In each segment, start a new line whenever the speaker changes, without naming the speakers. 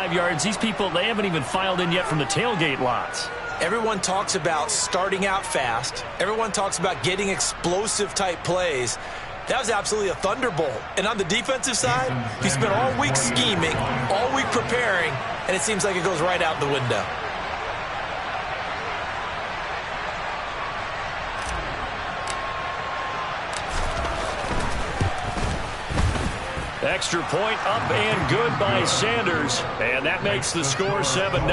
5 yards. These people, they haven't even filed in yet from the tailgate lots.
Everyone talks about starting out fast. Everyone talks about getting explosive-type plays. That was absolutely a thunderbolt. And on the defensive side, he spent all week scheming, all week preparing, and it seems like it goes right out the window.
Extra point up and good by Sanders. And that makes the score 7-0.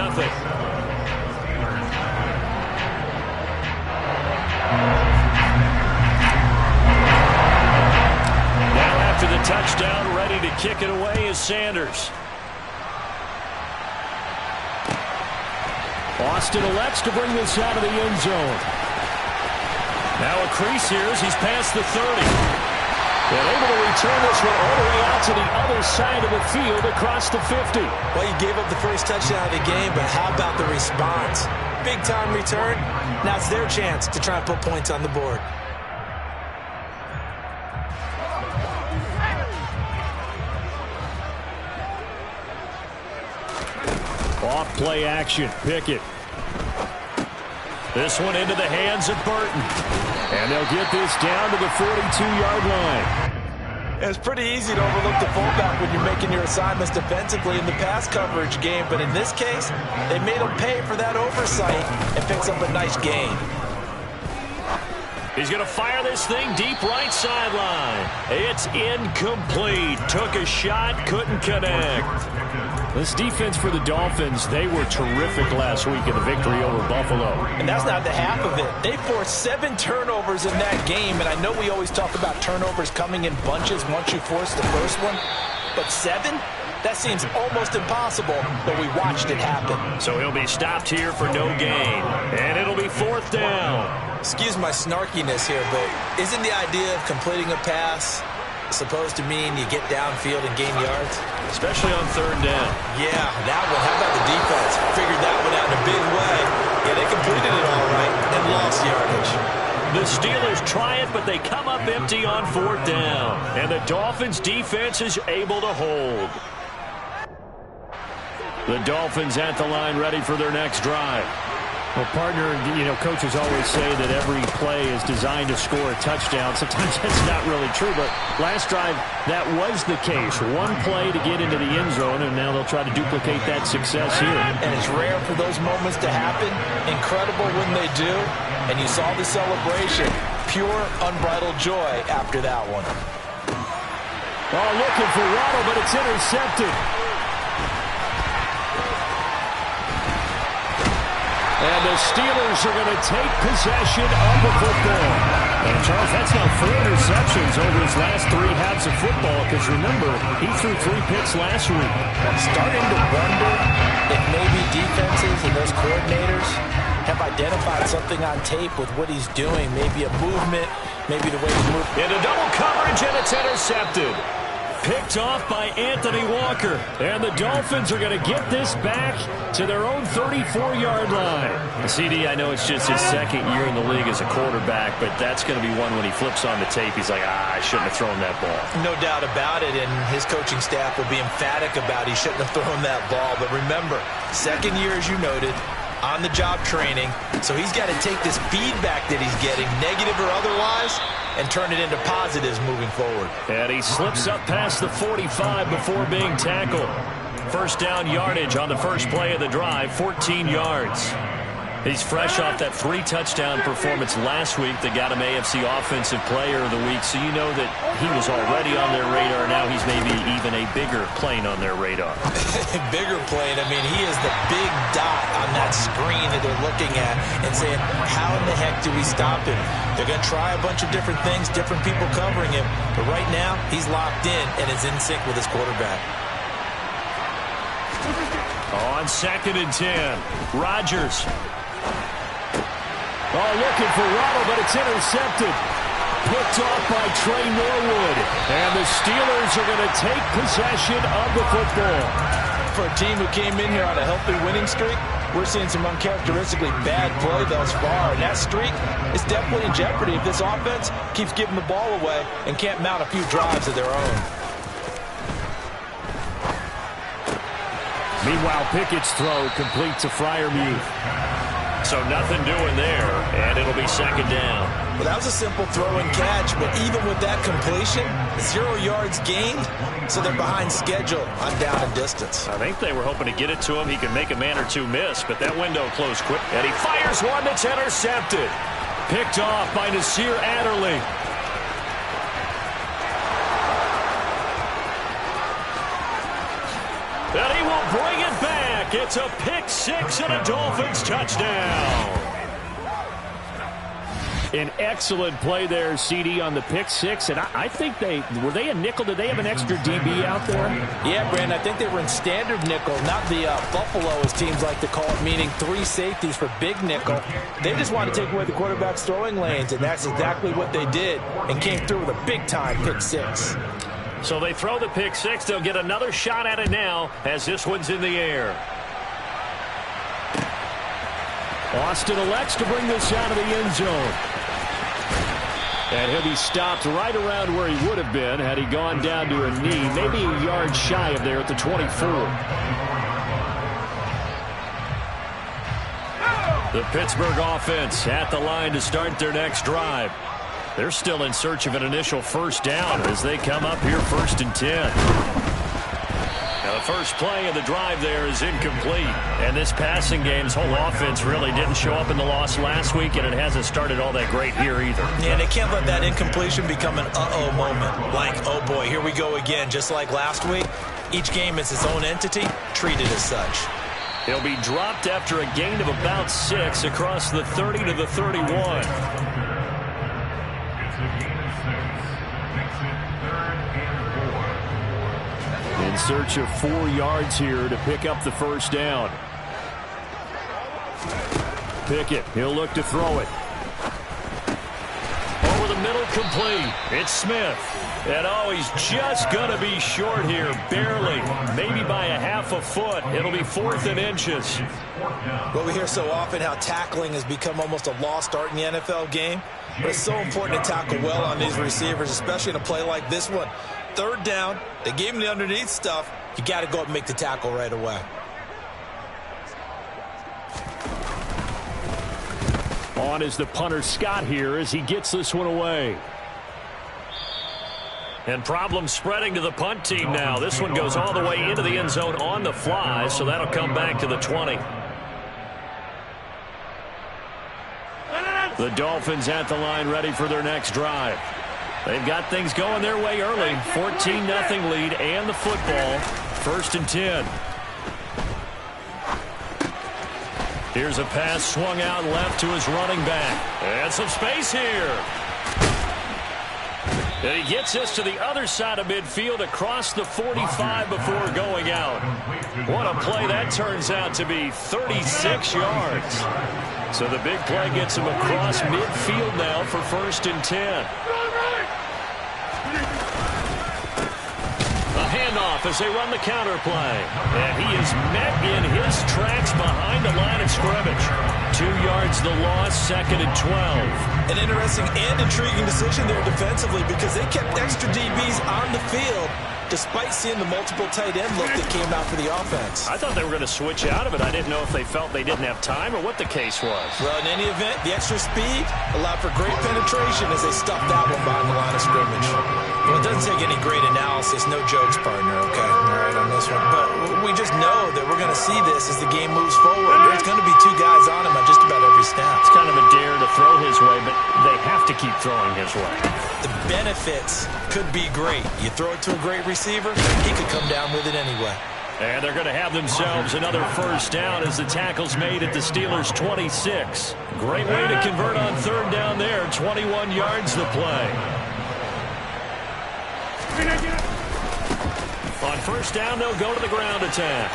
Now after the touchdown, ready to kick it away is Sanders. Austin elects to bring this out of the end zone. Now a crease here as he's past the 30. And able to return this one all the way out to the other side of the field across the 50.
Well, you gave up the first touchdown of the game, but how about the response? Big-time return. Now it's their chance to try and put points on the board.
Off play action. Pickett. This one into the hands of Burton. And they'll get this down to the 42-yard line.
It's pretty easy to overlook the fullback when you're making your assignments defensively in the pass coverage game. But in this case, they made him pay for that oversight and picks up a nice gain.
He's going to fire this thing deep right sideline. It's incomplete. Took a shot, couldn't connect. This defense for the Dolphins, they were terrific last week in the victory over Buffalo.
And that's not the half of it. They forced 7 turnovers in that game, and I know we always talk about turnovers coming in bunches once you force the first one, but 7? That seems almost impossible, but we watched it happen.
So he'll be stopped here for no gain, and it'll be 4th down.
Excuse my snarkiness here, but isn't the idea of completing a pass supposed to mean you get downfield and gain yards?
Especially on 3rd down.
Yeah, that one. How about the defense? Figured that one out in a big way. Yeah, they completed it all right and lost yardage.
The Steelers try it, but they come up empty on 4th down. And the Dolphins' defense is able to hold. The Dolphins at the line ready for their next drive. Well, partner, coaches always say that every play is designed to score a touchdown. Sometimes that's not really true, but last drive, that was the case. One play to get into the end zone, and now they'll try to duplicate that success here.
And it's rare for those moments to happen. Incredible when they do. And you saw the celebration. Pure, unbridled joy after that one.
Oh, looking for Waddle, but it's intercepted. And the Steelers are going to take possession of the football. And, Charles, that's now 4 interceptions over his last 3 halves of football. Because, remember, he threw 3 picks last week.
I'm starting to wonder if maybe defenses and those coordinators have identified something on tape with what he's doing. Maybe a movement, maybe the way he's moving.
Into double coverage, and it's intercepted. Picked off by Anthony Walker. And the Dolphins are going to get this back to their own 34-yard line. CD, I know it's just his 2nd year in the league as a quarterback, but that's going to be one when he flips on the tape, he's like, I shouldn't have thrown that ball.
No doubt about it, and his coaching staff will be emphatic about he shouldn't have thrown that ball. But remember, 2nd year, as you noted, on-the-job training, so he's got to take this feedback that he's getting, negative or otherwise, and turn it into positives moving forward.
And he slips up past the 45 before being tackled. 1st down yardage on the first play of the drive, 14 yards. He's fresh off that 3-touchdown performance last week that got him AFC Offensive Player of the Week, so you know that he was already on their radar. Now he's maybe even a bigger plane on their radar.
Bigger plane. I mean, he is the big dot on that screen that they're looking at and saying, how in the heck do we stop him? They're going to try a bunch of different things, different people covering him, but right now he's locked in and is in sync with his quarterback.
On 2nd and 10, Rodgers. Oh, looking for Waddle, but it's intercepted. Picked off by Trey Norwood. And the Steelers are going to take possession of the football.
For a team who came in here on a healthy winning streak, we're seeing some uncharacteristically bad play thus far. And that streak is definitely in jeopardy if this offense keeps giving the ball away and can't mount a few drives of their own.
Meanwhile, Pickett's throw complete to Freiermuth. So nothing doing there, and it'll be second down.
Well, that was a simple throw and catch, but even with that completion, 0 yards gained, so they're behind schedule on down and distance.
I think they were hoping to get it to him. He could make a man or two miss, but that window closed quick. And he fires one that's intercepted. Picked off by Nasir Adderley. And he will bring it back. It's a pick six and a Dolphins touchdown. An excellent play there, CD, on the pick six. And I think were they a nickel? Did they have an extra DB out there?
Yeah, Brandon, I think they were in standard nickel, not the Buffalo, as teams like to call it, meaning 3 safeties for big nickel. They just wanted to take away the quarterback's throwing lanes, and that's exactly what they did and came through with a big-time pick six.
So they throw the pick six. They'll get another shot at it now as this one's in the air. Austin elects to bring this out of the end zone. And he'll be stopped right around where he would have been had he gone down to a knee, maybe a yard shy of there at the 24. The Pittsburgh offense at the line to start their next drive. They're still in search of an initial first down as they come up here 1st and 10. Now the first play of the drive there is incomplete. And this passing game's whole offense really didn't show up in the loss last week, and it hasn't started all that great here either.
Yeah, and they can't let that incompletion become an uh-oh moment. Like, oh boy, here we go again. Just like last week, each game is its own entity, treated as such.
He'll be dropped after a gain of about 6 across the 30 to the 31. In search of 4 yards here to pick up the first down. Pickett, he'll look to throw it. Over the middle, complete. It's Smith. And oh, he's just going to be short here, barely. Maybe by a half a foot. It'll be 4th and inches.
Well, we hear so often how tackling has become almost a lost art in the NFL game. But it's so important to tackle well on these receivers, especially in a play like this one. 3rd down, they gave him the underneath stuff. You got to go up and make the tackle right away.
On is the punter Scott here as he gets this one away. And problems spreading to the punt team now. This one goes all the way into the end zone on the fly, so that'll come back to the 20. The Dolphins at the line ready for their next drive. They've got things going their way early. 14-0 lead and the football. 1st and 10. Here's a pass swung out left to his running back. And some space here. And he gets us to the other side of midfield across the 45 before going out. What a play that turns out to be, 36 yards. So the big play gets him across midfield now for 1st and 10. A handoff as they run the counter play. And he is met in his tracks behind the line of scrimmage. 2 yards the loss, 2nd and 12.
An interesting and intriguing decision there defensively because they kept extra DBs on the field despite seeing the multiple tight end look that came out for the offense.
I thought they were going to switch out of it. I didn't know if they felt they didn't have time or what the case was.
Well, in any event, the extra speed allowed for great penetration as they stuffed that one behind the line of scrimmage. Well, it doesn't take any great analysis. No jokes, partner, okay? All right, on this one. But we just know that we're going to see this as the game moves forward. There's going to be 2 guys on him on just about every snap.
It's kind of a dare to throw his way, but they have to keep throwing his way.
The benefits could be great. You throw it to a great receiver, he could come down with it anyway.
And they're going to have themselves another first down as the tackle's made at the Steelers' 26. Great way to convert on 3rd down there. 21 yards the play. On 1st down, they'll go to the ground attack.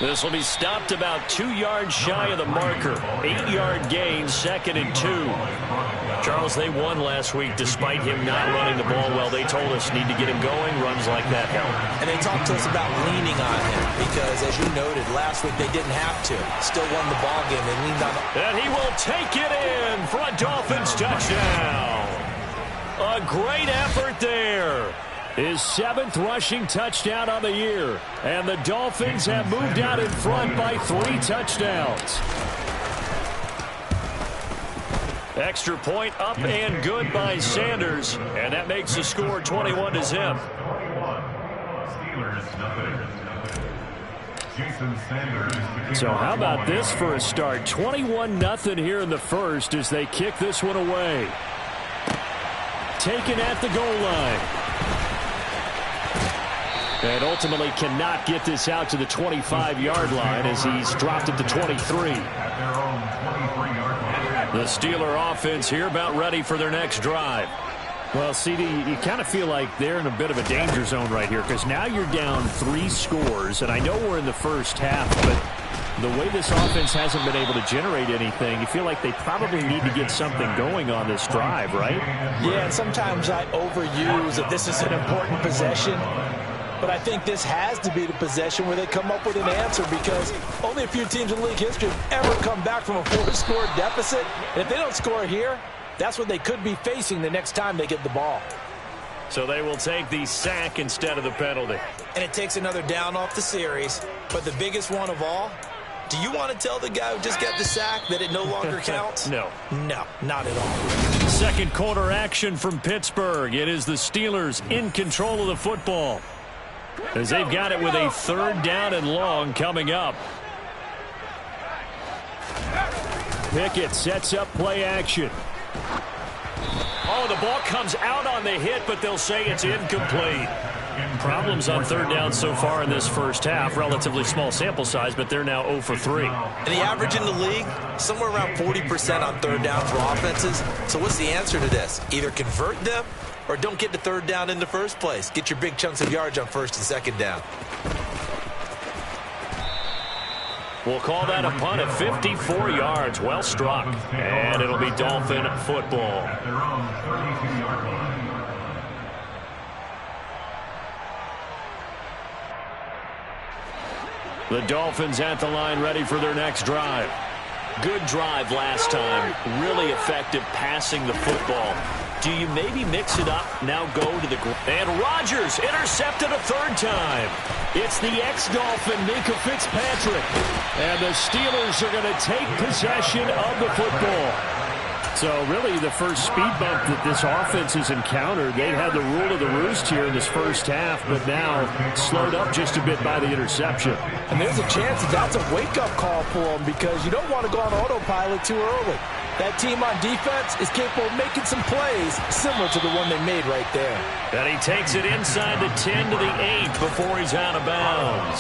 This will be stopped about 2 yards shy of the marker. 8-yard gain, 2nd and 2. Charles, they won last week despite him not running the ball well. They told us need to get him going. Runs like that help.
And they talked to us about leaning on him because, as you noted, last week they didn't have to. Still won the ball game. They leaned on him.
And he will take it in for a Dolphins touchdown. A great effort there. His 7th rushing touchdown on the year. And the Dolphins have moved out in front by 3 touchdowns. Extra point up and good by Sanders. And that makes the score 21-0. So how about this for a start? 21-0 here in the first as they kick this one away. Taken at the goal line. And ultimately cannot get this out to the 25-yard line as he's dropped at the 23. The Steeler offense here about ready for their next drive. Well, CD, you kind of feel like they're in a bit of a danger zone right here because now you're down 3 scores, and I know we're in the first half, but the way this offense hasn't been able to generate anything, you feel like they probably need to get something going on this drive, right?
Yeah, and sometimes I overuse that this is an important possession, but I think this has to be the possession where they come up with an answer because only a few teams in league history have ever come back from a 4-score deficit, and if they don't score here, that's what they could be facing the next time they get the ball.
So they will take the sack instead of the penalty.
And it takes another down off the series. But the biggest one of all, do you want to tell the guy who just got the sack that it no longer counts?
No.
No, not at all.
Second quarter action from Pittsburgh. It is the Steelers in control of the football as they've got it with a 3rd down and long coming up. Pickett sets up play action. Oh, the ball comes out on the hit, but they'll say it's incomplete. Problems on 3rd down so far in this first half. Relatively small sample size, but they're now 0 for 3.
And the average in the league, somewhere around 40% on 3rd down for offenses. So what's the answer to this? Either convert them or don't get the 3rd down in the first place. Get your big chunks of yards on 1st and 2nd down.
We'll call that a punt at 54 yards. Well struck. And it'll be Dolphin football. The Dolphins at the line ready for their next drive. Good drive last time. Really effective passing the football. Do you maybe mix it up, now go to the ground? And Rodgers intercepted a 3rd time. It's the ex-Dolphin, Minka Fitzpatrick. And the Steelers are going to take possession of the football. So really the first speed bump that this offense has encountered, they've had the rule of the roost here in this first half, but now slowed up just a bit by the interception.
And there's a chance that that's a wake-up call for them because you don't want to go on autopilot too early. That team on defense is capable of making some plays similar to the one they made right there.
And he takes it inside the 10 to the 8 before he's out of bounds.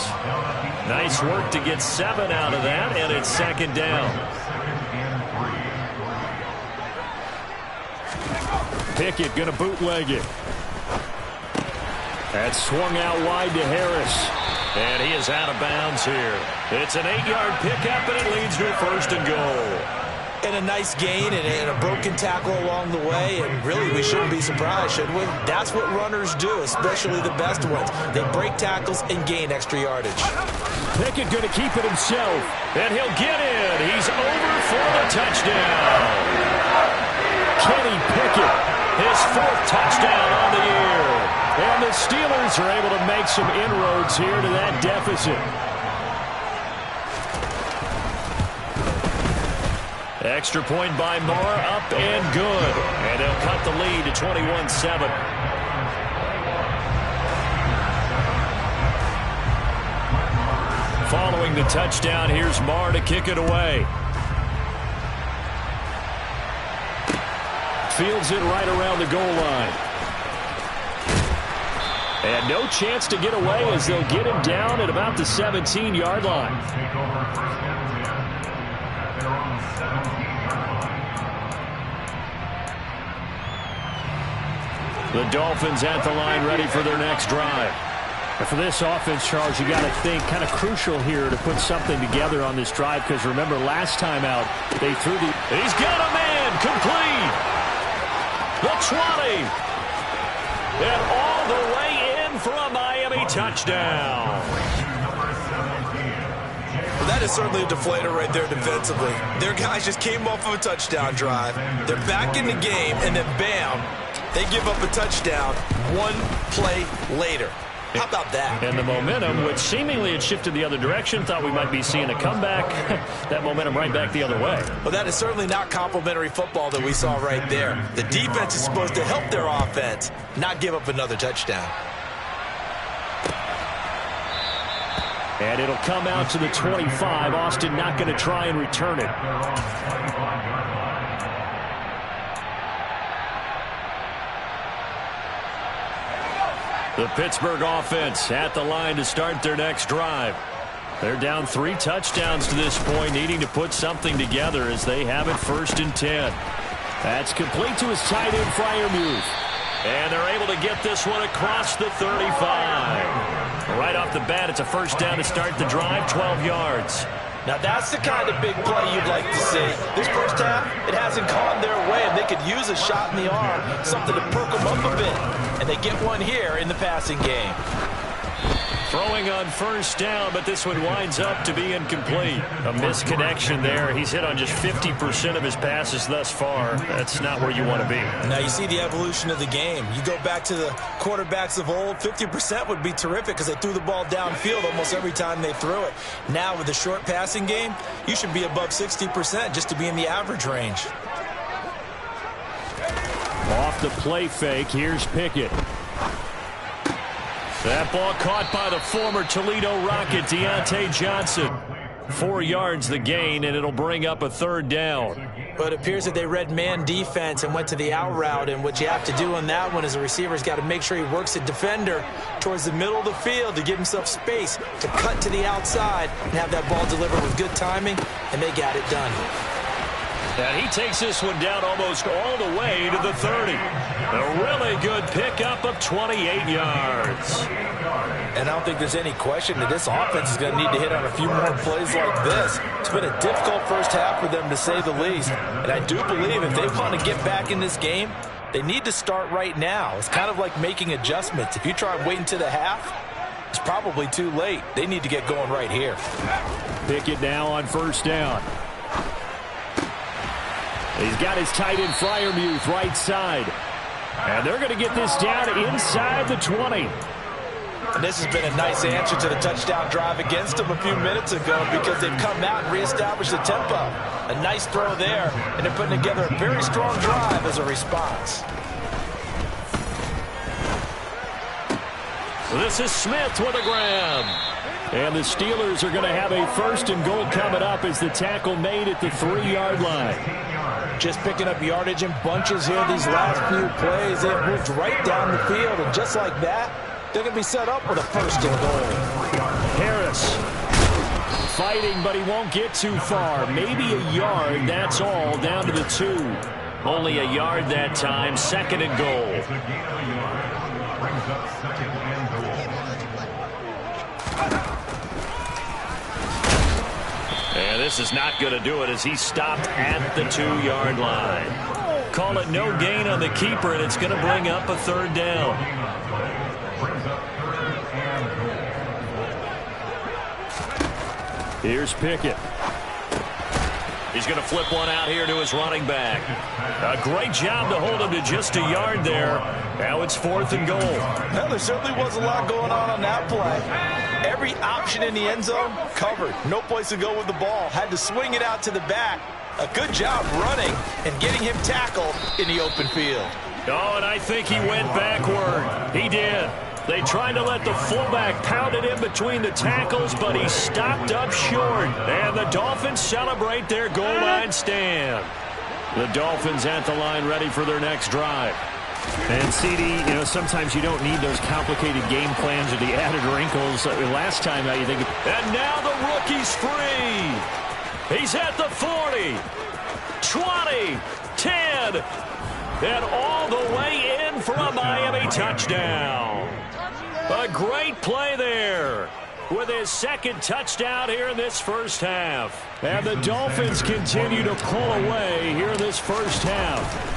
Nice work to get 7 out of that, and it's 2nd down. Pickett going to bootleg it. That's swung out wide to Harris. And he is out of bounds here. It's an 8-yard pickup, and it leads to a 1st and goal.
And a nice gain and a broken tackle along the way. And really, we shouldn't be surprised, should we? That's what runners do, especially the best ones. They break tackles and gain extra yardage.
Pickett going to keep it himself. And he'll get in. He's over for the touchdown. Kenny Pickett, his 4th touchdown on the year. And the Steelers are able to make some inroads here to that deficit. Extra point by Moore, up and good. And they'll cut the lead to 21-7. Following the touchdown, here's Moore to kick it away. Fields it right around the goal line. And no chance to get away as they'll get him down at about the 17-yard line. The Dolphins at the line ready for their next drive. And for this offense, Charles, you got to think kind of crucial here to put something together on this drive because remember last time out they threw the... He's got a man complete. The 20. And all the way in for a Miami touchdown.
That is certainly a deflator right there defensively. Their guys just came off of a touchdown drive. They're back in the game, and then bam, They give up a touchdown one play later. How about that?
And the momentum, which seemingly had shifted the other direction, thought we might be seeing a comeback. That momentum right back the other way.
Well, that is certainly not complimentary football that we saw right there. The defense is supposed to help their offense, not give up another touchdown.
And it'll come out to the 25. Austin not going to try and return it. The Pittsburgh offense at the line to start their next drive. They're down 3 touchdowns to this point, needing to put something together as they have it 1st and 10. That's complete to his tight end, Freiermuth. And they're able to get this one across the 35. Right off the bat, it's a 1st down to start the drive, 12 yards.
Now, that's the kind of big play you'd like to see. This first half, it hasn't gone their way, and they could use a shot in the arm, something to perk them up a bit. And they get one here in the passing game.
Throwing on 1st down, but this one winds up to be incomplete. A misconnection there. He's hit on just 50% of his passes thus far. That's not where you want to be.
Now you see the evolution of the game. You go back to the quarterbacks of old, 50% would be terrific because they threw the ball downfield almost every time they threw it. Now with the short passing game, you should be above 60% just to be in the average range.
Off the play fake, here's Pickett. That ball caught by the former Toledo Rocket, Deontay Johnson. 4 yards the gain, and it'll bring up a 3rd down.
But it appears that they read man defense and went to the out route, and what you have to do on that one is the receiver's got to make sure he works the defender towards the middle of the field to give himself space to cut to the outside and have that ball delivered with good timing, and they got it done.
And he takes this one down almost all the way to the 30. A really good pickup of 28 yards.
And I don't think there's any question that this offense is going to need to hit on a few more plays like this. It's been a difficult first half for them, to say the least. And I do believe if they want to get back in this game, they need to start right now. It's kind of like making adjustments. If you try and wait until the half, it's probably too late. They need to get going right here.
Pickett now on 1st down. He's got his tight end Freiermuth right side. And they're going to get this down inside the 20.
And this has been a nice answer to the touchdown drive against them a few minutes ago because they've come out and reestablished the tempo. A nice throw there, and they're putting together a very strong drive as a response.
This is Smith with a grab. And the Steelers are going to have a 1st and goal coming up as the tackle made at the 3-yard line.
Just picking up yardage in bunches here these last few plays. They have moved right down the field, and just like that, they're going to be set up with a 1st and goal.
Harris fighting, but he won't get too far. Maybe a yard, that's all, down to the 2. Only a yard that time, 2nd and goal. And this is not going to do it as he stopped at the 2-yard line. Call it no gain on the keeper, and it's going to bring up a 3rd down. Here's Pickett. He's going to flip one out here to his running back. A great job to hold him to just a yard there. Now it's 4th and goal.
Well, there certainly was a lot going on that play. Every option in the end zone covered. No place to go with the ball. Had to swing it out to the back. A good job running and getting him tackled in the open field.
Oh, and I think he went backward. He did. They tried to let the fullback pound it in between the tackles, but he stopped up short. And the Dolphins celebrate their goal line stand. The Dolphins at the line ready for their next drive.
And CD, you know, sometimes you don't need those complicated game plans or the added wrinkles. Last time, you think.
And now the rookie's free. He's at the 40, 20, 10, and all the way in for a Miami touchdown. A great play there with his 2nd touchdown here in this first half. And the Dolphins continue to pull away here in this first half.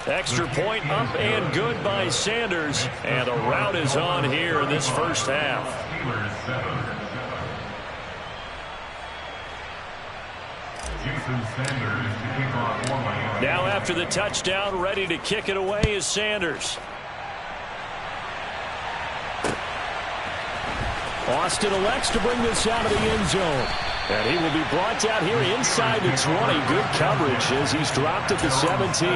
Extra point up and good by Sanders. And a rout is on here in this first half. Now after the touchdown, ready to kick it away is Sanders. Austin elects to bring this out of the end zone. And he will be brought down here inside the 20. Good coverage as he's dropped at the 17.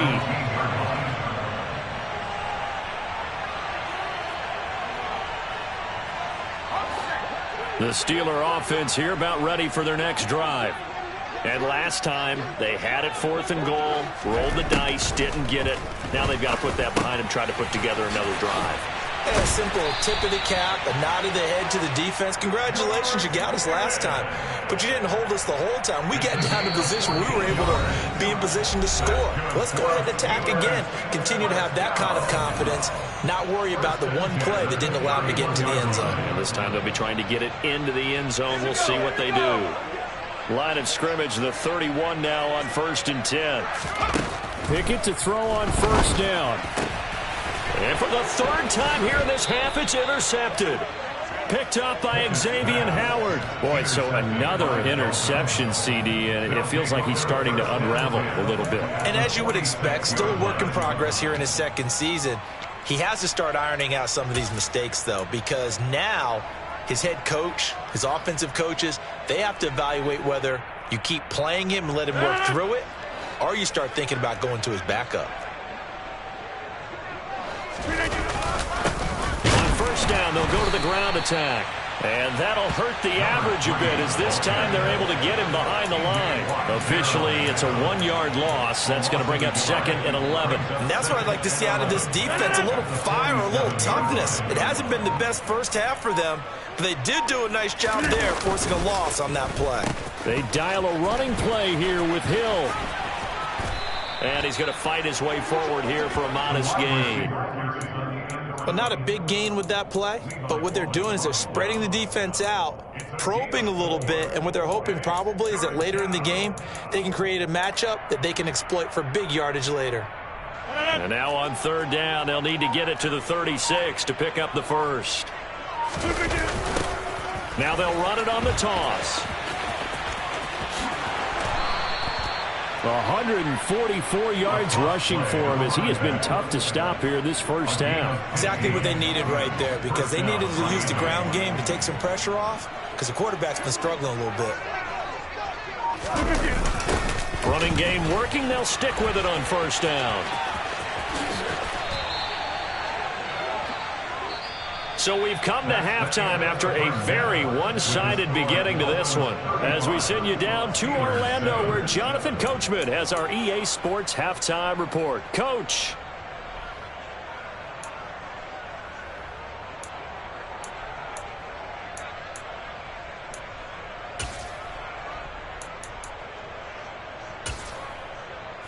The Steeler offense here about ready for their next drive. And last time, they had it 4th and goal, rolled the dice, didn't get it. Now they've got to put that behind them, try to put together another drive.
A simple tip of the cap, a nod of the head to the defense. Congratulations, you got us last time. But you didn't hold us the whole time. We got down to position. We were able to be in position to score. Let's go ahead and attack again. Continue to have that kind of confidence. Not worry about the one play that didn't allow them to get into the end zone.
And this time they'll be trying to get it into the end zone. We'll see what they do. Line of scrimmage, the 31 now on 1st and 10.
Pickett to throw on 1st down.
And for the 3rd time here in this half, it's intercepted. Picked up by Xavier Howard. Boy, so another interception, CD, and it feels like he's starting to unravel a little bit.
And as you would expect, still a work in progress here in his 2nd season. He has to start ironing out some of these mistakes, though, because now his head coach, his offensive coaches, they have to evaluate whether you keep playing him and let him work through it, or you start thinking about going to his backup.
On 1st down, they'll go to the ground attack. And that'll hurt the average a bit as this time they're able to get him behind the line. Officially, it's a 1-yard loss. That's going to bring up 2nd and 11.
And that's what I'd like to see out of this defense, a little fire, a little toughness. It hasn't been the best first half for them, but they did do a nice job there, forcing a loss on that play.
They dial a running play here with Hill. And he's going to fight his way forward here for a modest gain.
Well, not a big gain with that play, but what they're doing is they're spreading the defense out, probing a little bit, and what they're hoping probably is that later in the game, they can create a matchup that they can exploit for big yardage later.
And now on 3rd down, they'll need to get it to the 36 to pick up the 1st. Now they'll run it on the toss. 144 yards rushing for him as he has been tough to stop here this 1st half.
Exactly what they needed right there, because they needed to use the ground game to take some pressure off, because the quarterback's been struggling a little bit.
Running game working. They'll stick with it on 1st down. So we've come to halftime after a very one-sided beginning to this one. As we send you down to Orlando, where Jonathan Coachman has our EA Sports Halftime Report. Coach.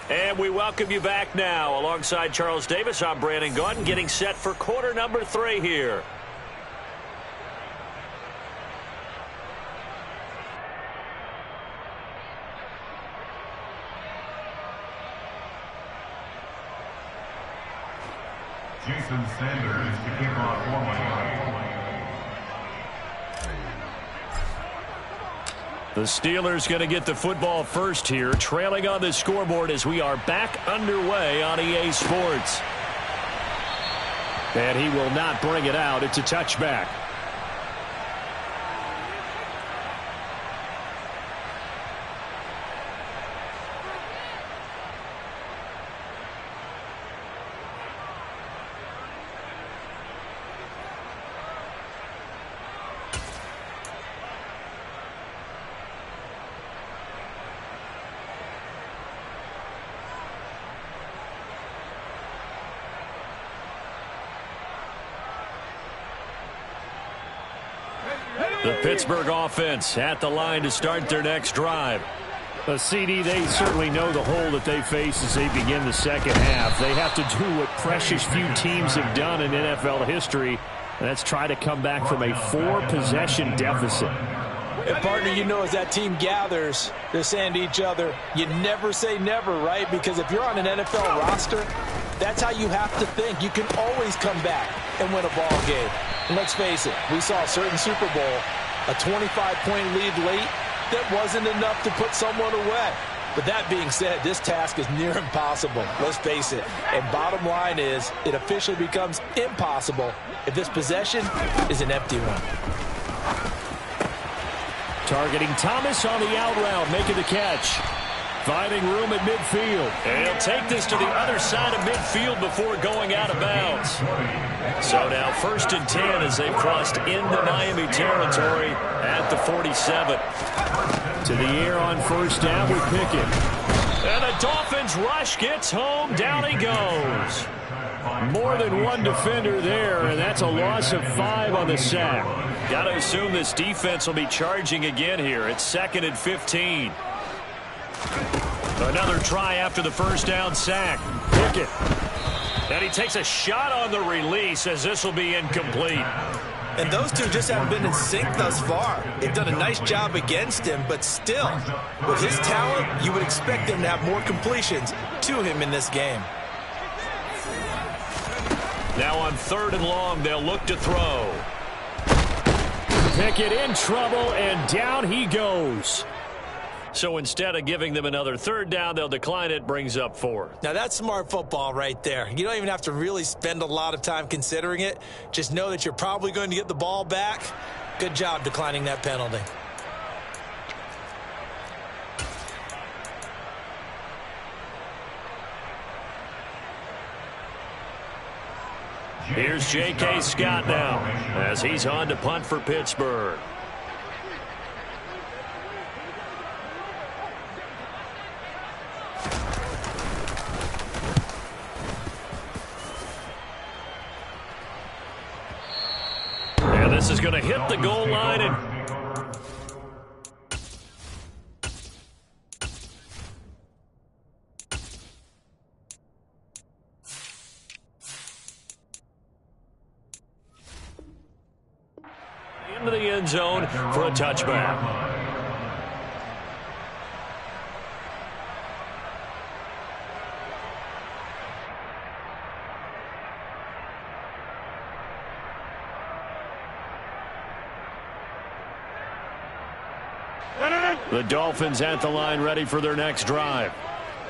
And we welcome you back now. Alongside Charles Davis, I'm Brandon Gaudin, getting set for quarter number 3 here.
Jason Sanders to kick off for
The Steelers going to get the football first here, trailing on the scoreboard as we are back underway on EA Sports. And he will not bring it out. It's a touchback. The Pittsburgh offense at the line to start their next drive.
CD, they certainly know the hole that they face as they begin the 2nd half. They have to do what precious few teams have done in NFL history, and that's try to come back from a 4-possession deficit.
And partner, you know, as that team gathers, they're saying to each other, you never say never, right? Because if you're on an NFL roster, that's how you have to think. You can always come back and win a ball game. And let's face it, we saw a certain Super Bowl, a 25-point lead late, that wasn't enough to put someone away. But that being said, this task is near impossible. Let's face it. And bottom line is, it officially becomes impossible if this possession is an empty one.
Targeting Thomas on the out route, making the catch. Finding room at midfield.
And he'll take this to the other side of midfield before going out of bounds. So now 1st and 10 as they've crossed into Miami territory at the 47.
To the air on 1st down with Pickett.
And the Dolphins rush gets home. Down he goes.
More than one defender there, and that's a loss of 5 on the sack.
Got to assume this defense will be charging again here. It's 2nd and 15. Another try after the 1st down sack. Pickett. And he takes a shot on the release as this will be incomplete.
And those two just haven't been in sync thus far. They've done a nice job against him, but still, with his talent, you would expect them to have more completions to him in this game.
Now on 3rd and long, they'll look to throw.
Pickett in trouble, and down he goes.
So instead of giving them another 3rd down, they'll decline it, brings up 4.
Now that's smart football right there. You don't even have to really spend a lot of time considering it. Just know that you're probably going to get the ball back. Good job declining that penalty.
Here's J.K. Scott now as he's on to punt for Pittsburgh. And this is going to hit the goal line and into the end zone for a touchback. The Dolphins at the line ready for their next drive.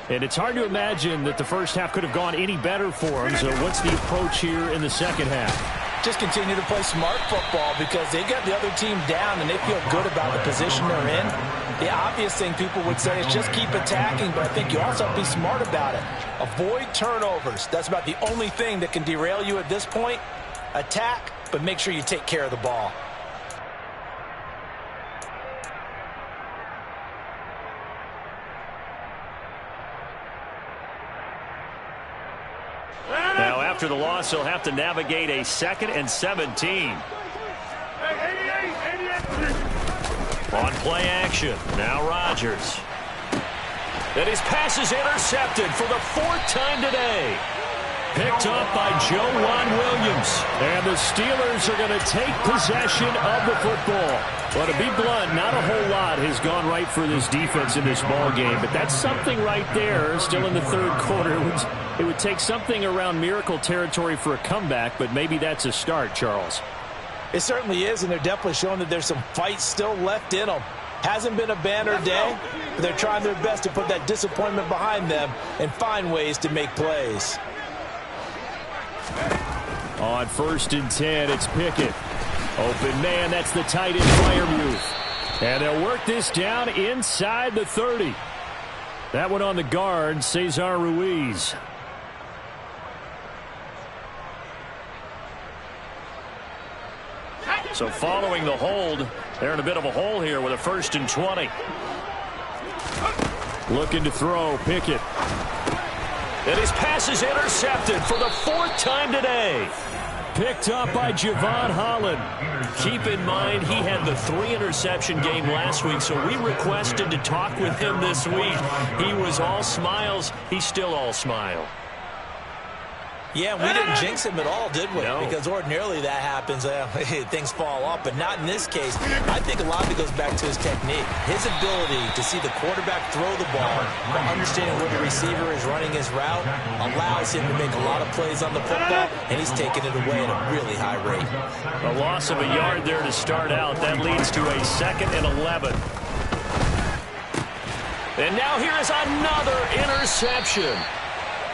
And it's hard to imagine that the first half could have gone any better for them. So what's the approach here in the second half?
Just continue to play smart football because they got the other team down and they feel good about the position they're in. The obvious thing people would say is just keep attacking, but I think you also have to be smart about it. Avoid turnovers. That's about the only thing that can derail you at this point. Attack, but make sure you take care of the ball.
Now, after the loss, he'll have to navigate a 2nd and 17. On play action, now Rodgers. And his pass is intercepted for the 4th time today. Picked up by Juan Williams.
And the Steelers are going to take possession of the football. Well, to be blunt, not a whole lot has gone right for this defense in this ball game, but that's something right there. Still in the 3rd quarter. It would take something around miracle territory for a comeback, but maybe that's a start, Charles.
It certainly is, and they're definitely showing that there's some fight still left in them. Hasn't been a banner day, but they're trying their best to put that disappointment behind them and find ways to make plays.
On 1st and 10, it's Pickett. Open man, that's the tight end flyer move. And they'll work this down inside the 30. That one on the guard, Cesar Ruiz.
So following the hold, they're in a bit of a hole here with a 1st and 20.
Looking to throw, Pickett.
And his pass is intercepted for the 4th time today.
Picked up by Javon Holland.
Keep in mind, he had the 3-interception game last week, so we requested to talk with him this week. He was all smiles. He's still all smile.
Yeah, we didn't jinx him at all, did we?
No.
Because ordinarily that happens, things fall off, but not in this case. I think a lot of it goes back to his technique. His ability to see the quarterback throw the ball, understanding where the receiver is running his route, allows him to make a lot of plays on the football, and he's taking it away at a really high rate.
A loss of a yard there to start out. That leads to a 2nd and 11. And now here is another interception.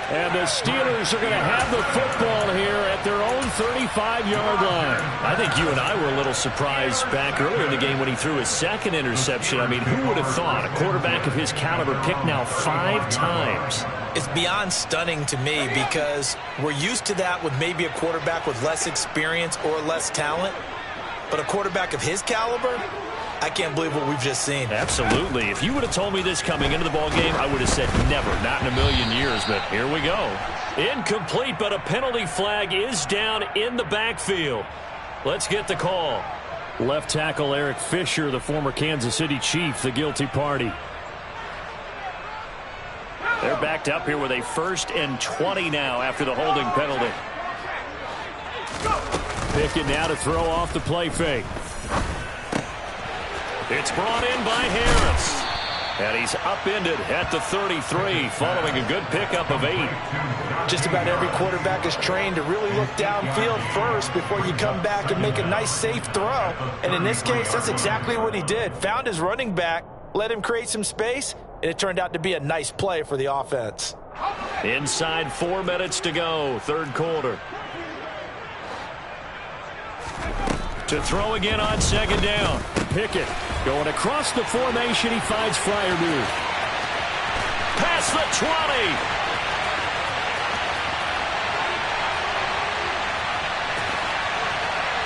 And the Steelers are going to have the football here at their own 35-yard line.
I think you and I were a little surprised back earlier in the game when he threw his second interception. I mean, who would have thought a quarterback of his caliber picked now 5 times?
It's beyond stunning to me because we're used to that with maybe a quarterback with less experience or less talent. But a quarterback of his caliber, I can't believe what we've just seen.
Absolutely. If you would have told me this coming into the ballgame, I would have said never, not in a million years, but here we go. Incomplete, but a penalty flag is down in the backfield. Let's get the call.
Left tackle Eric Fisher, the former Kansas City Chief, the guilty party.
They're backed up here with a 1st and 20 now after the holding penalty.
Pickett now to throw off the play fake.
It's brought in by Harris. And he's upended at the 33 following a good pickup of 8.
Just about every quarterback is trained to really look downfield first before you come back and make a nice, safe throw. And in this case, that's exactly what he did. Found his running back, let him create some space, and it turned out to be a nice play for the offense.
Inside 4 minutes to go, 3rd quarter. To throw again on 2nd down.
Pickett going across the formation. He finds Freiermuth.
Past the 20.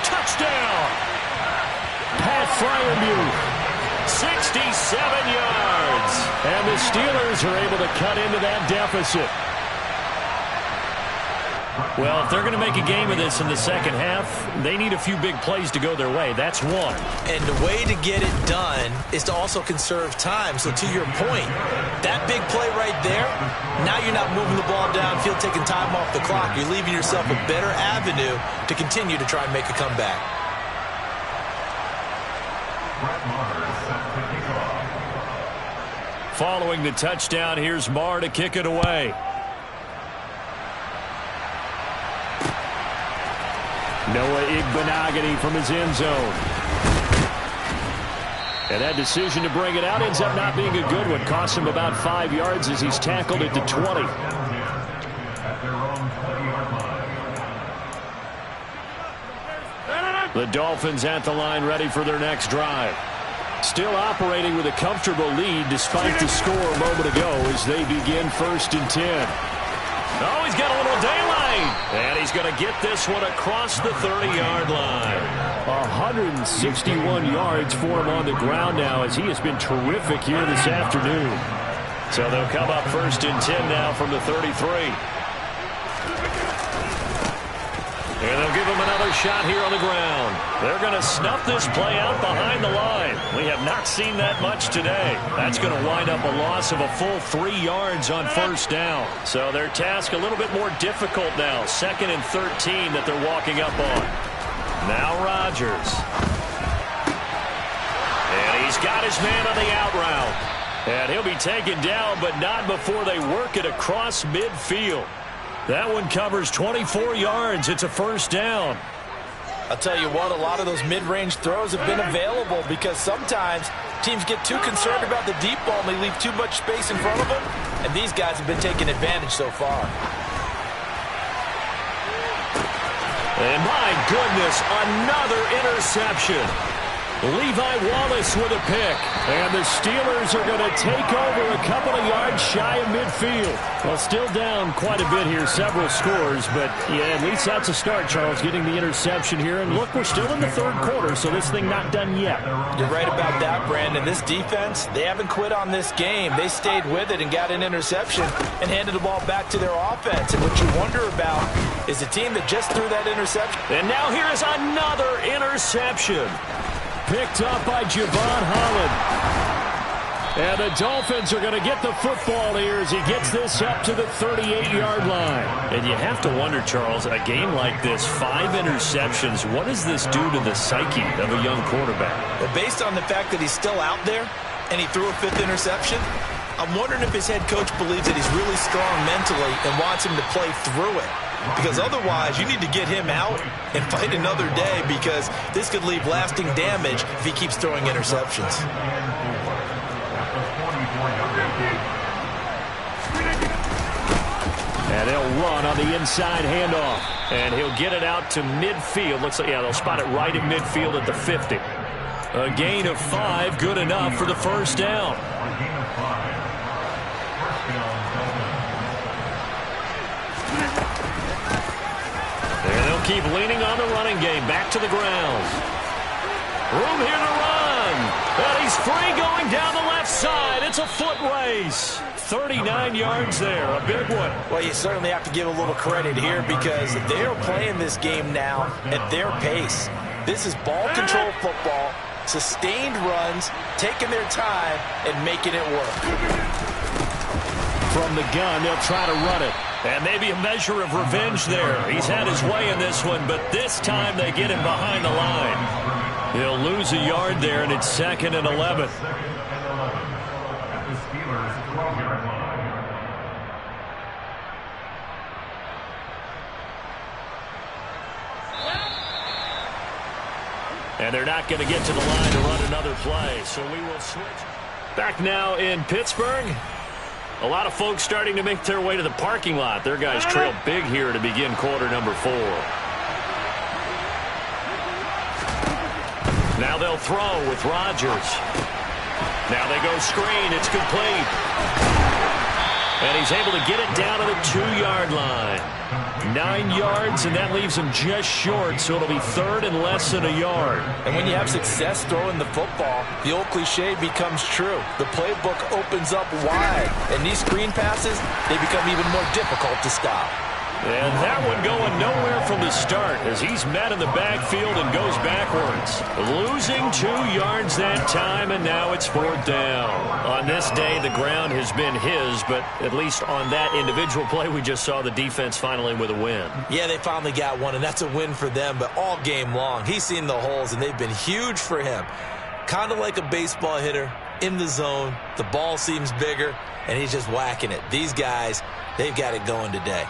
Touchdown.
Pat Freiermuth.
67 yards.
And the Steelers are able to cut into that deficit.
Well, if they're going to make a game of this in the second half, they need a few big plays to go their way. That's one.
And the way to get it done is to also conserve time. So to your point, that big play right there, now you're not moving the ball downfield, taking time off the clock. You're leaving yourself a better avenue to continue to try and make a comeback.
Following the touchdown, here's Marr to kick it away.
Noah Igbenogany from his end zone. And that decision to bring it out ends up not being a good one. Costs him about 5 yards as he's tackled at the 20. The Dolphins at the line ready for their next drive. Still operating with a comfortable lead despite the score a moment ago as they begin 1st and 10.
Oh, he's got a little daylight. And he's going to get this one across the 30-yard line.
161 yards for him on the ground now as he has been terrific here this afternoon.
So they'll come up 1st and 10 now from the 33. And they'll give him another shot here on the ground. They're going to snuff this play out behind the line. We have not seen that much today. That's going to wind up a loss of a full 3 yards on 1st down. So their task a little bit more difficult now. 2nd and 13 that they're walking up on. Now Rodgers. And he's got his man on the out route. And he'll be taken down, but not before they work it across midfield. That one covers 24 yards. It's a 1st down.
I'll tell you what, a lot of those mid-range throws have been available because sometimes teams get too concerned about the deep ball and they leave too much space in front of them, and these guys have been taking advantage so far.
And my goodness, another interception. Levi Wallace with a pick.
And the Steelers are going to take over a couple of yards shy of midfield. Well, still down quite a bit here, several scores, but yeah, at least that's a start, Charles, getting the interception here. And look, we're still in the 3rd quarter, so this thing not done yet.
You're right about that, Brandon. This defense, they haven't quit on this game. They stayed with it and got an interception and handed the ball back to their offense. And what you wonder about is the team that just threw that interception.
And now here is another interception.
Picked up by Javon Holland. And the Dolphins are going to get the football here as he gets this up to the 38-yard line.
And you have to wonder, Charles, a game like this, 5 interceptions, what does this do to the psyche of a young quarterback?
Well, based on the fact that he's still out there and he threw a 5th interception, I'm wondering if his head coach believes that he's really strong mentally and wants him to play through it. Because otherwise, you need to get him out and fight another day because this could leave lasting damage if he keeps throwing interceptions.
they'll run on the inside handoff.
And he'll get it out to midfield. Looks like, yeah, they'll spot it right at midfield at the 50. A gain of 5, good enough for the first down.
A gain of 5. First down,
And they'll keep leaning on the running game. Back to the ground. Room here to run. And he's free going down the left side. It's a foot race. 39 yards there, a big one.
Well, you certainly have to give a little credit here because they're playing this game now at their pace. This is ball control football, sustained runs, taking their time, and making it work.
From the gun, they'll try to run it. And maybe a measure of revenge there. He's had his way in this one, but this time they get him behind the line. He'll lose a yard there, and it's 2nd and 11.
at the Steelers' 12-yard line.
And they're not going to get to the line to run another play, so we will switch. Back now in Pittsburgh. A lot of folks starting to make their way to the parking lot. Their guys trail big here to begin quarter number 4. Now they'll throw with Rodgers. Now they go screen. It's complete. And he's able to get it down to the 2-yard line. 9 yards, and that leaves him just short, so it'll be 3rd and less than a yard.
And when you have success throwing the football, the old cliche becomes true. The playbook opens up wide, and these screen passes, they become even more difficult to stop.
And that one going nowhere from the start as he's met in the backfield and goes backwards. Losing 2 yards that time, and now it's 4th down. On this day, the ground has been his, but at least on that individual play, we just saw the defense finally with a win.
Yeah, they finally got one, and that's a win for them, but all game long, he's seen the holes, and they've been huge for him. Kind of like a baseball hitter in the zone. The ball seems bigger, and he's just whacking it. These guys, they've got it going today.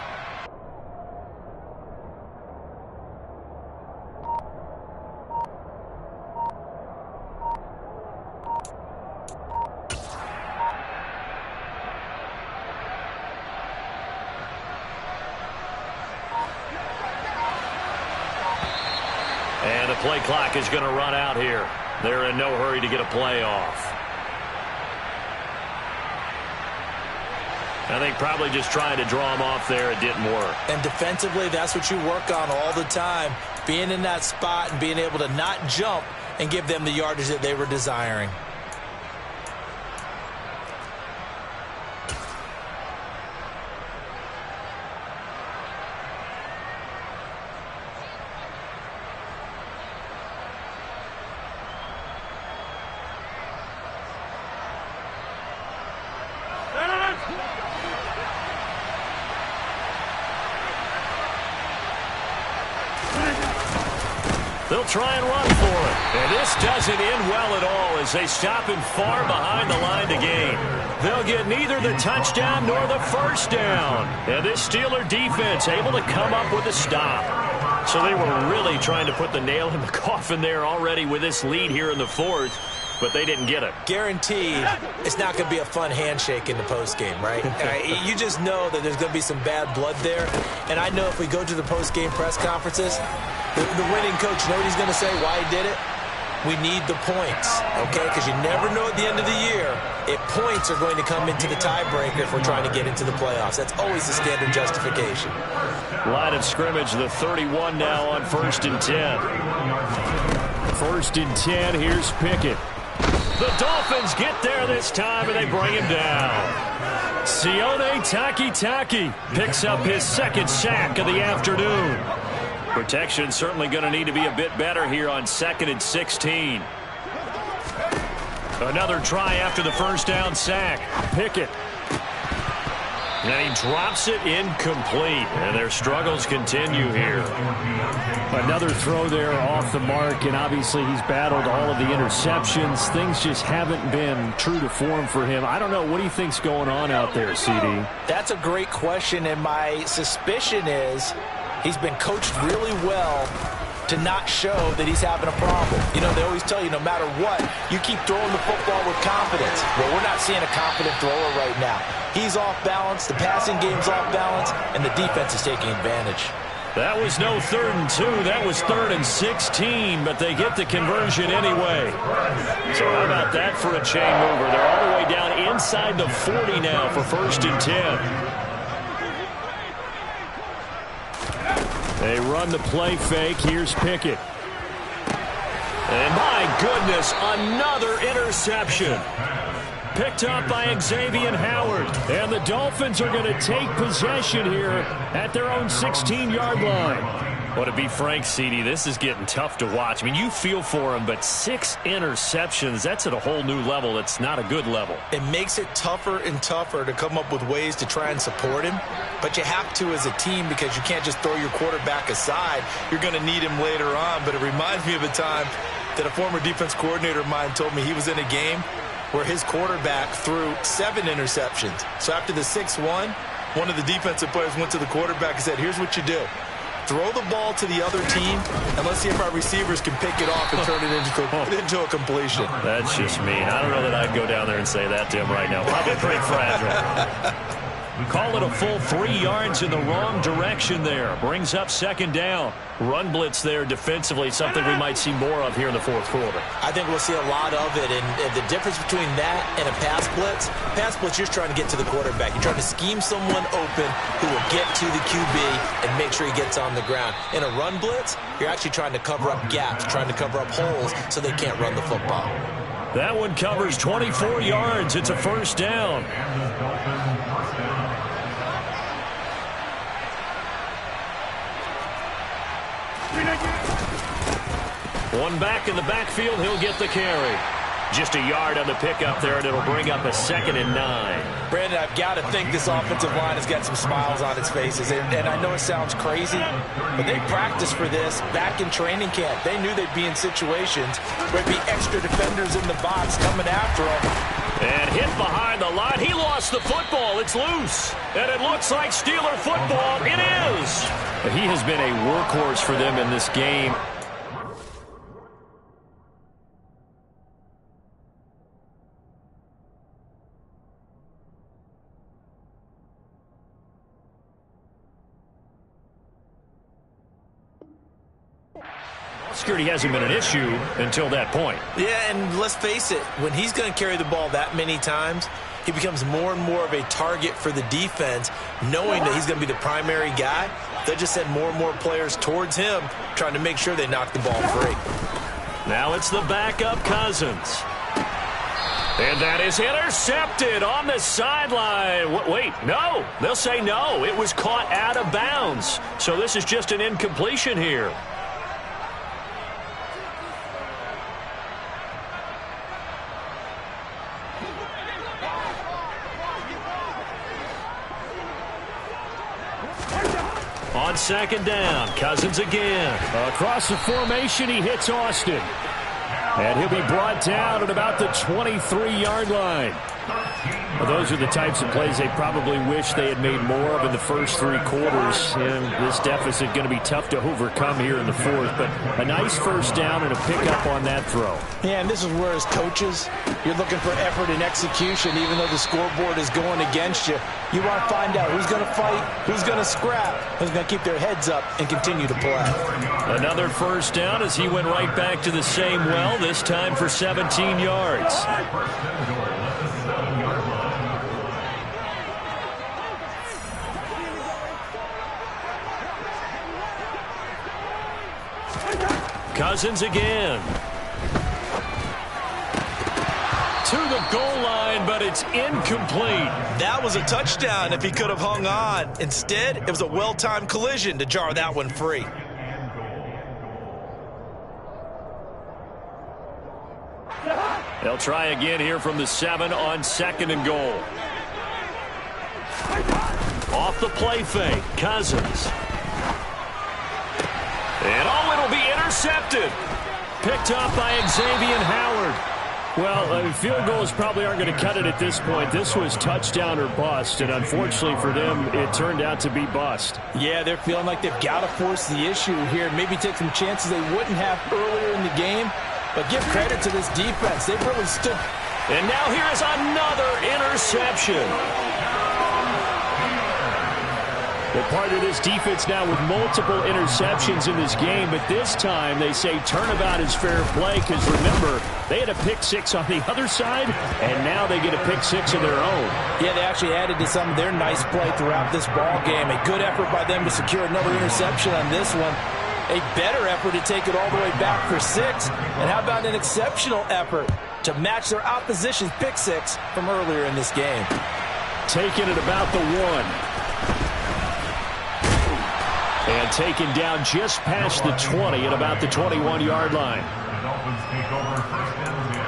And the play clock is going to run out here. They're in no hurry to get a play off. I think probably just trying to draw him off there. It didn't work.
And defensively, that's what you work on all the time. Being in that spot and being able to not jump and give them the yardage that they were desiring.
They'll try and run for it. And this doesn't end well at all as they stop him far behind the line to gain. They'll get neither the touchdown nor the first down. And this Steeler defense able to come up with a stop. So they were really trying to put the nail in the coffin there already with this lead here in the 4th. But they didn't get it.
Guaranteed, it's not going to be a fun handshake in the postgame, right? You just know that there's going to be some bad blood there. And I know if we go to the postgame press conferences, the winning coach, you know what he's going to say, why he did it? We need the points, okay? Because you never know at the end of the year if points are going to come into the tiebreaker if we're trying to get into the playoffs. That's always the standard justification.
Line of scrimmage, the 31 now on 1st and 10.
1st and 10, here's Pickett.
The Dolphins get there this time, and they bring him down. Sione Takitaki picks up his 2nd sack of the afternoon. Protection certainly going to need to be a bit better here on 2nd and 16. Another try after the first down sack. Pickett. And he drops it incomplete. And their struggles continue here.
Another throw there off the mark, and obviously he's battled all of the interceptions. Things just haven't been true to form for him. I don't know. What do you think's going on out there, CD?
That's a great question, and my suspicion is he's been coached really well to not show that he's having a problem. You know, they always tell you no matter what, you keep throwing the football with confidence. Well, we're not seeing a confident thrower right now. He's off balance, the passing game's off balance, and the defense is taking advantage.
That was no 3rd and 2. That was 3rd and 16, but they get the conversion anyway. So how about that for a chain mover? They're all the way down inside the 40 now for 1st and 10. They run the play fake. Here's Pickett. And my goodness, another interception. Picked up by Xavier Howard. And the Dolphins are going to take possession here at their own 16-yard line. Well, to be frank, CD, this is getting tough to watch. I mean, you feel for him, but 6 interceptions, that's at a whole new level. It's not a good level.
It makes it tougher and tougher to come up with ways to try and support him. But you have to as a team because you can't just throw your quarterback aside. You're going to need him later on. But it reminds me of a time that a former defense coordinator of mine told me he was in a game where his quarterback threw 7 interceptions. So after the 6-1, one of the defensive players went to the quarterback and said, here's what you do. Throw the ball to the other team, and let's see if our receivers can pick it off and turn it into a completion.
That's just mean. I don't know that I'd go down there and say that to him right now. Probably pretty fragile. Call it a full 3 yards in the wrong direction there. Brings up 2nd down. Run blitz there defensively, something we might see more of here in the 4th quarter.
I think we'll see a lot of it, and the difference between that and a pass blitz, you're trying to get to the quarterback. You're trying to scheme someone open who will get to the QB and make sure he gets on the ground. In a run blitz, you're actually trying to cover up gaps, trying to cover up holes so they can't run the football.
That one covers 24 yards. It's a 1st down. One back in the backfield, he'll get the carry. Just a yard on the pickup there, and it'll bring up a 2nd and 9.
Brandon, I've got to think this offensive line has got some smiles on its faces. And I know it sounds crazy, but they practiced for this back in training camp. They knew they'd be in situations where there'd be extra defenders in the box coming after them.
And hit behind the line. He lost the football. It's loose. And it looks like Steeler football. It is. He has been a workhorse for them in this game. Security hasn't been an issue until that point.
Yeah, and let's face it, when he's going to carry the ball that many times, he becomes more and more of a target for the defense, knowing that he's going to be the primary guy. They just send more and more players towards him, trying to make sure they knock the ball free.
Now it's the backup Cousins. And that is intercepted on the sideline. Wait, no. They'll say no. It was caught out of bounds. So this is just an incompletion here. On 2nd down, Cousins again. Across the formation, he hits Austin. And he'll be brought down at about the 23-yard line. Well, those are the types of plays they probably wish they had made more of in the first 3 quarters. And this deficit going to be tough to overcome here in the 4th. But a nice 1st down and a pickup on that throw.
Yeah, and this is where as coaches, you're looking for effort and execution. Even though the scoreboard is going against you, you want to find out who's going to fight, who's going to scrap, who's going to keep their heads up and continue to play.
Another 1st down as he went right back to the same well, this time for 17 yards. Cousins again. To the goal line, but it's incomplete.
That was a touchdown if he could have hung on. Instead, it was a well-timed collision to jar that one free.
They'll try again here from the 7 on 2nd and goal. Off the play fake, Cousins. And it'll be intercepted. Picked up by Xavier Howard.
Well, field goals probably aren't going to cut it at this point. This was touchdown or bust, and unfortunately for them, it turned out to be bust.
Yeah, they're feeling like they've got to force the issue here, maybe take some chances they wouldn't have earlier in the game. But give credit to this defense. They've really stood.
And now here is another interception.
Well, part of this defense now with multiple interceptions in this game, but this time they say turnabout is fair play because, remember, they had a pick six on the other side, and now they get a pick six of their own.
Yeah, they actually added to some of their nice play throughout this ball game. A good effort by them to secure another interception on this one. A better effort to take it all the way back for 6. And how about an exceptional effort to match their opposition's pick six from earlier in this game?
Taking it about the 1. And taken down just past the 20 at about the 21-yard line.
The Dolphins take over first and 10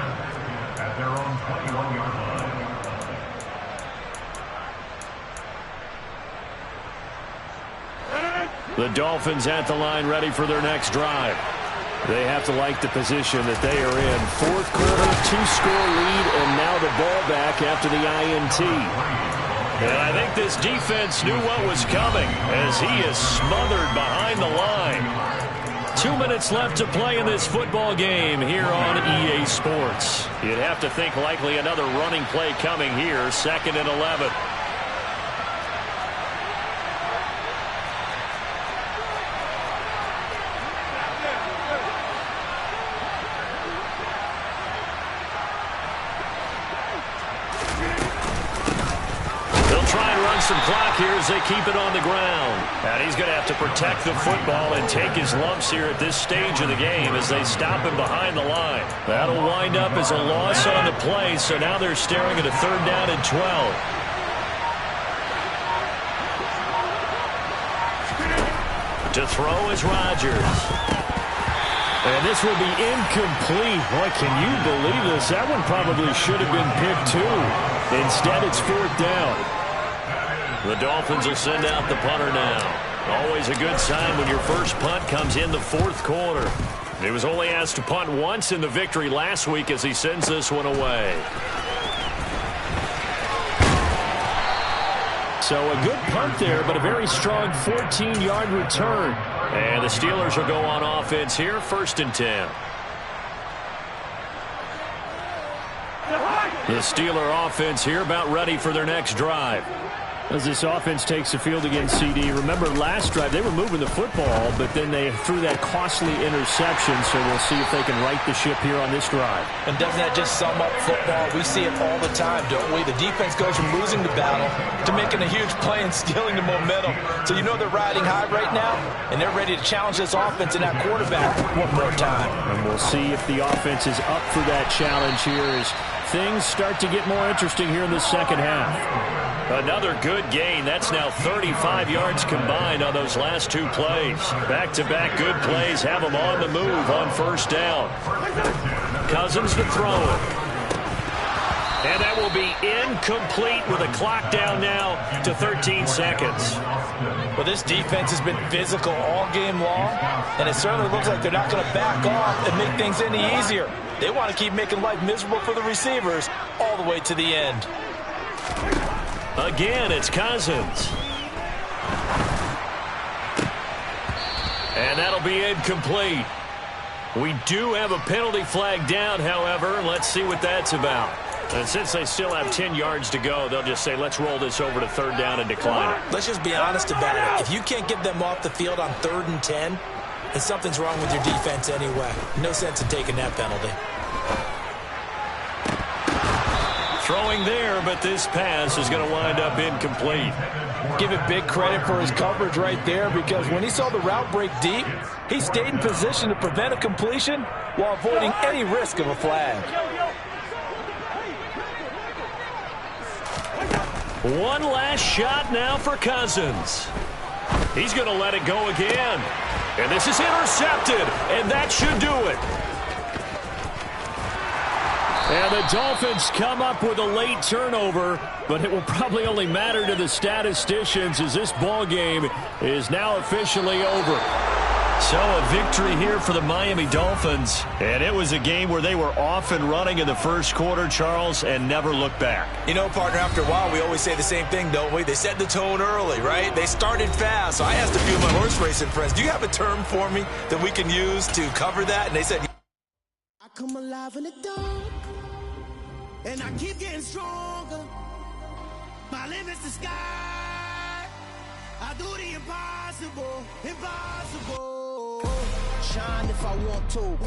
at their own 21-yard line.
The Dolphins at the line ready for their next drive. They have to like the position that they are in. Fourth quarter, 2-score lead, and now the ball back after the INT.
And I think this defense knew what was coming as he is smothered behind the line. 2 minutes left to play in this football game here on EA Sports. You'd have to think likely another running play coming here, 2nd and 11. Some clock here as they keep it on the ground. And he's going to have to protect the football and take his lumps here at this stage of the game as they stop him behind the line. That'll wind up as a loss on the play, so now they're staring at a 3rd down and 12. To throw is Rodgers.
And this will be incomplete. Boy, can you believe this? That one probably should have been picked too. Instead, it's 4th down.
The Dolphins will send out the punter now. Always a good sign when your first punt comes in the 4th quarter. He was only asked to punt once in the victory last week as he sends this one away.
So a good punt there, but a very strong 14-yard return.
And the Steelers will go on offense here, 1st and 10. The Steeler offense here about ready for their next drive.
As this offense takes the field against CD, remember last drive they were moving the football, but then they threw that costly interception, so we'll see if they can right the ship here on this drive.
And doesn't that just sum up football? We see it all the time, don't we? The defense goes from losing the battle to making a huge play and stealing the momentum. So you know they're riding high right now, and they're ready to challenge this offense and that quarterback one more time.
And we'll see if the offense is up for that challenge here as things start to get more interesting here in the second half.
Another good gain. That's now 35 yards combined on those last 2 plays. Back-to-back good plays have them on the move on 1st down. Cousins to throw it. And that will be incomplete with a clock down now to 13 seconds.
Well, this defense has been physical all game long, and it certainly looks like they're not going to back off and make things any easier. They want to keep making life miserable for the receivers all the way to the end.
Again, it's Cousins. And that'll be incomplete. We do have a penalty flag down, however. Let's see what that's about. And since they still have 10 yards to go, they'll just say, let's roll this over to 3rd down and decline it.
Let's just be honest about it. If you can't get them off the field on 3rd and 10, then something's wrong with your defense anyway. No sense in taking that penalty.
Throwing there, but this pass is going to wind up incomplete.
Give it big credit for his coverage right there, because when he saw the route break deep, he stayed in position to prevent a completion while avoiding any risk of a flag.
One last shot now for Cousins. He's going to let it go again. And this is intercepted, and that should do it.
And the Dolphins come up with a late turnover, but it will probably only matter to the statisticians as this ball game is now officially over.
So a victory here for the Miami Dolphins.
And it was a game where they were off and running in the first quarter, Charles, and never looked back.
You know, partner, after a while, we always say the same thing, don't we? They set the tone early, right? They started fast. So I asked a few of my horse racing friends, do you have a term for me that we can use to cover that? And they said,
I come alive in the dark, and I keep getting stronger. My limit's the sky. I do the impossible, impossible. Shine if I want to.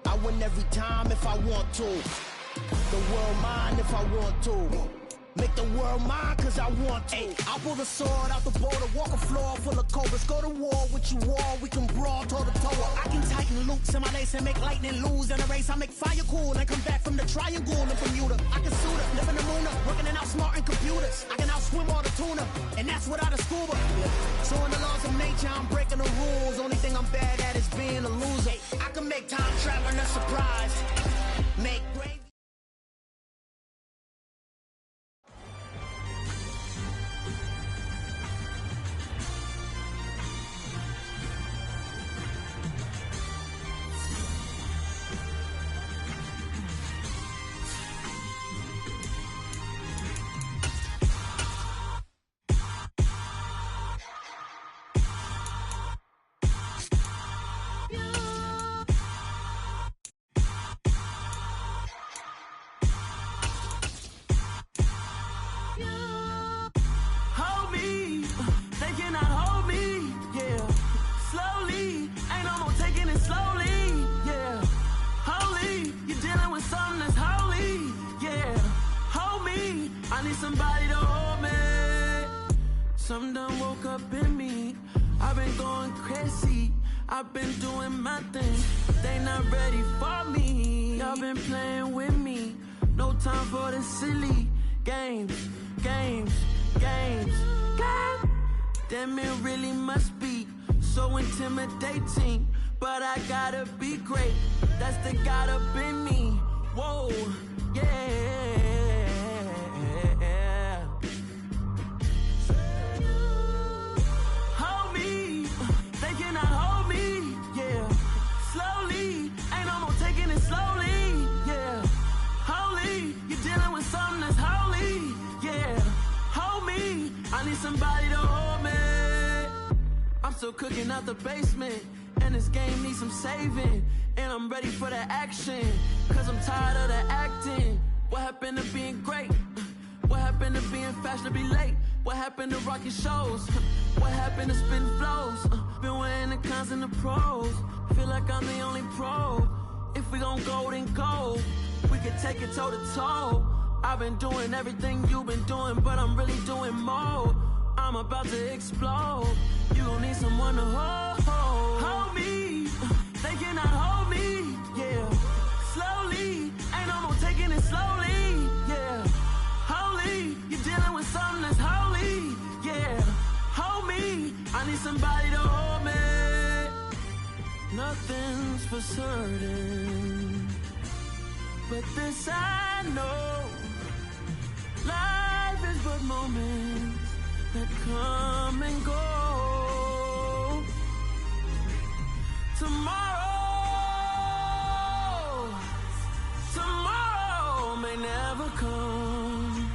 I win every time if I want to. The world mine if I want to. Make the world mine cause I want to. I pull the sword out the border, walk a floor full of cobras. Go to war with you all, we can brawl toe to toe. I can tighten loops in my lace and make lightning lose in a race. I make fire cool and come back from the triangle in Bermuda. I can suit up, live in the moon up, working and outsmarting computers. I can outswim all the tuna, and that's without a scuba. So in the laws of nature, I'm breaking the rules. Only thing I'm bad at is being a loser. I can make time traveling a surprise. Make great.
Somebody to hold me. Something done woke up in me. I've been going crazy. I've been doing my thing. They not ready for me. Y'all been playing with me. No time for the silly games. Damn, it really must be so intimidating. But I gotta be great. That's the God up in me. Whoa, yeah. Somebody to hold me. I'm still cooking out the basement, and this game needs some saving. And I'm ready for the action, cause I'm tired of the acting. What happened to being great? What happened to being fashionably late? What happened to rocking shows? What happened to spitting flows? Been weighing the cons and the pros. Feel like I'm the only pro. If we gon' go, then go. We can take it toe to toe. I've been doing everything you've been doing, but I'm really doing more. I'm about to explode. You gon' need someone to hold me. They cannot hold me, yeah. Slowly, ain't no more taking it slowly, yeah. Holy, you're dealing with something that's holy, yeah. Hold me, I need somebody to hold me. Nothing's for certain, but this I know. Life is but moments that come and go. Tomorrow may never come,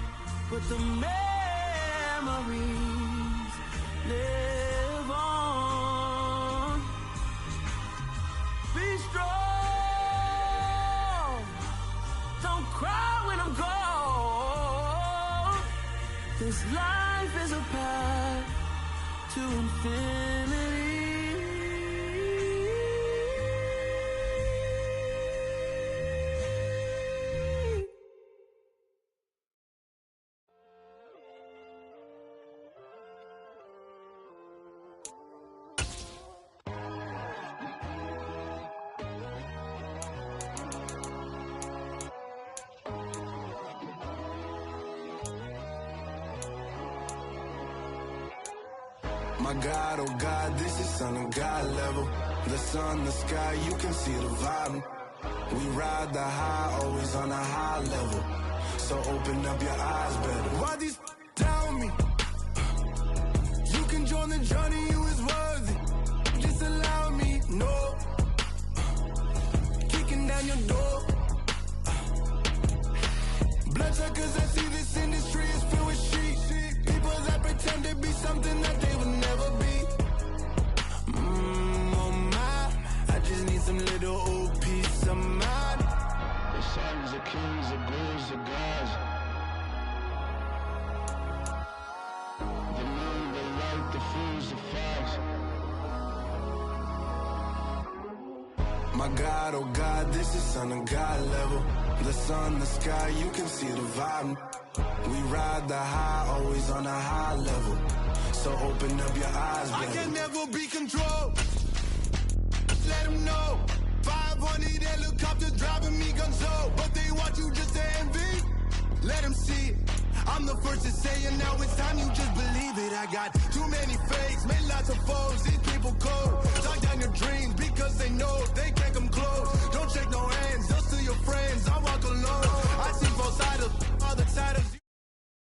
but the memories live on. Be strong, don't cry when I'm gone. This life is a path to infinity.
My God, oh God, this is Son of God level. The sun, the sky, you can see the vibe. We ride the high, always on a high level. So open up your eyes better. Why these tell me? You can join the journey, you is worthy. Just allow me My God, oh God, this is son of God level. The sun, the sky, you can see the vibe. We ride the high, always on a high level. So open up your eyes, baby.
I can never be controlled. Let them know. 500 helicopters driving me gunso, but they want you just to envy. Let them see it. I'm the first to say it, now it's time you just believe it. I got too many fakes, made lots of foes.